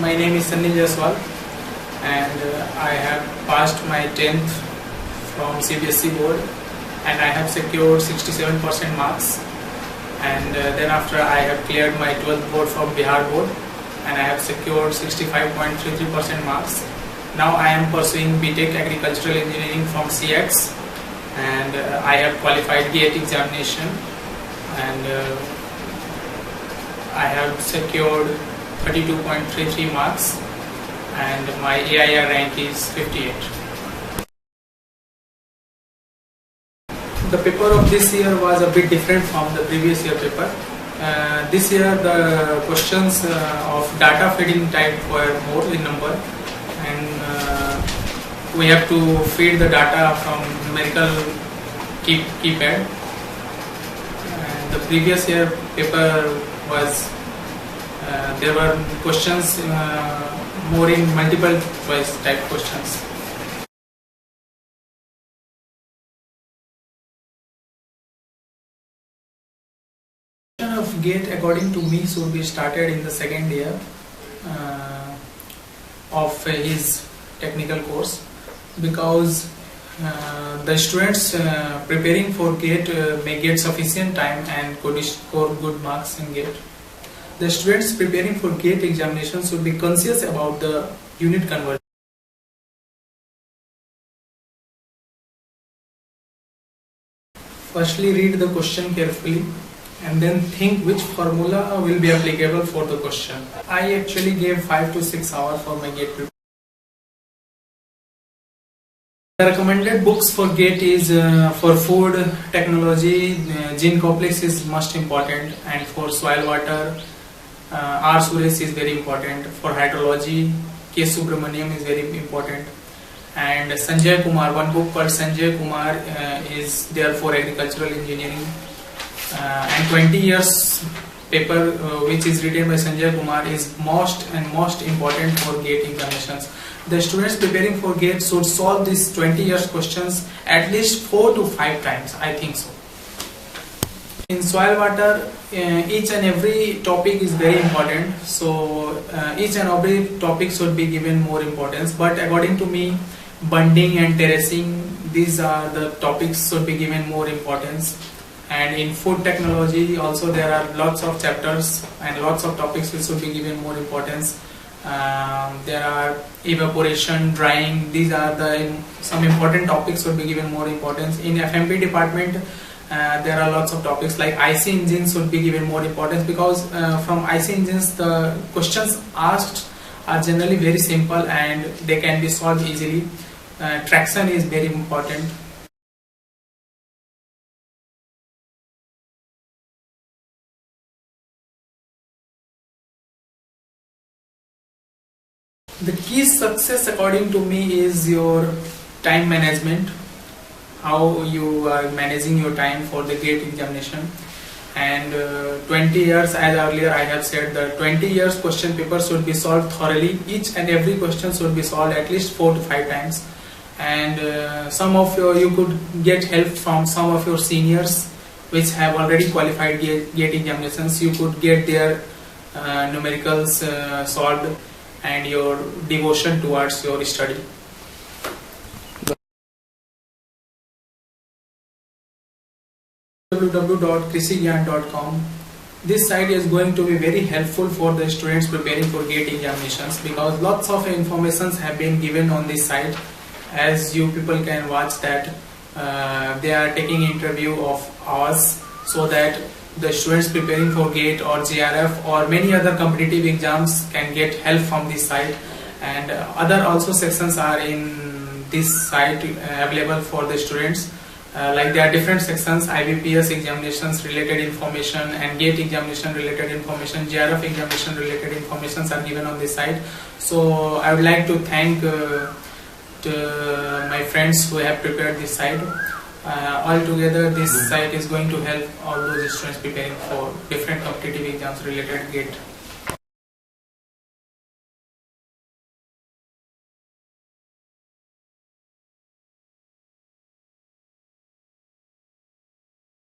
My name is Sunny Jaiswal and I have passed my 10th from CBSE board and I have secured 67% marks, and then after I have cleared my 12th board from Bihar board and I have secured 65.33% marks. Now I am pursuing BTech Agricultural Engineering from CX and I have qualified GATE examination and I have secured 32.33 marks and my AIR rank is 58. The paper of this year was a bit different from the previous year paper. This year the questions of data feeding type were more in number, and we have to feed the data from numerical keypad. And the previous year paper was there were questions more in multiple choice type questions. Of GATE according to me should be started in the second year of his technical course, because the students preparing for GATE may get sufficient time and could score good marks in GATE. The students preparing for GATE examinations should be conscious about the unit conversion. Firstly, read the question carefully and then think which formula will be applicable for the question. I actually gave 5 to 6 hours for my GATE preparation. The recommended books for GATE is for food technology, Gene Complex is most important, and for soil water, R. Suresh is very important. For hydrology, K. Subramaniam is very important. And Sanjay Kumar, one book called Sanjay Kumar is there for agricultural engineering. And 20 years paper which is written by Sanjay Kumar is most important for GATE examinations. The students preparing for GATE should solve these 20 years questions at least 4 to 5 times, I think so. In soil water, each and every topic is very important, so each and every topic should be given more importance, but according to me, bunding and terracing, these are the topics should be given more importance. And in food technology also there are lots of chapters and lots of topics which should be given more importance. There are evaporation, drying, these are some important topics should be given more importance. In FMP department there are lots of topics like IC engines should be given more importance, because from IC engines the questions asked are generally very simple and they can be solved easily. Traction is very important. The key success according to me is your time management, how you are managing your time for the GATE examination. And 20 years, as earlier I have said, the 20 years question paper should be solved thoroughly. Each and every question should be solved at least 4 to 5 times. And you could get help from some of your seniors which have already qualified GATE examinations. You could get their numericals solved and your devotion towards your study. www.krisigyan.com. This site is going to be very helpful for the students preparing for GATE examinations, because lots of informations have been given on this site. As you people can watch that they are taking interview of ours, so that the students preparing for GATE or JRF or many other competitive exams can get help from this site. And other also sections are in this site available for the students. Like there are different sections: IBPS examinations related information and GATE examination related information, JRF examination related informations are given on this site. So I would like to thank my friends who have prepared this site. Altogether this site is going to help all those students preparing for different competitive exams related GATE.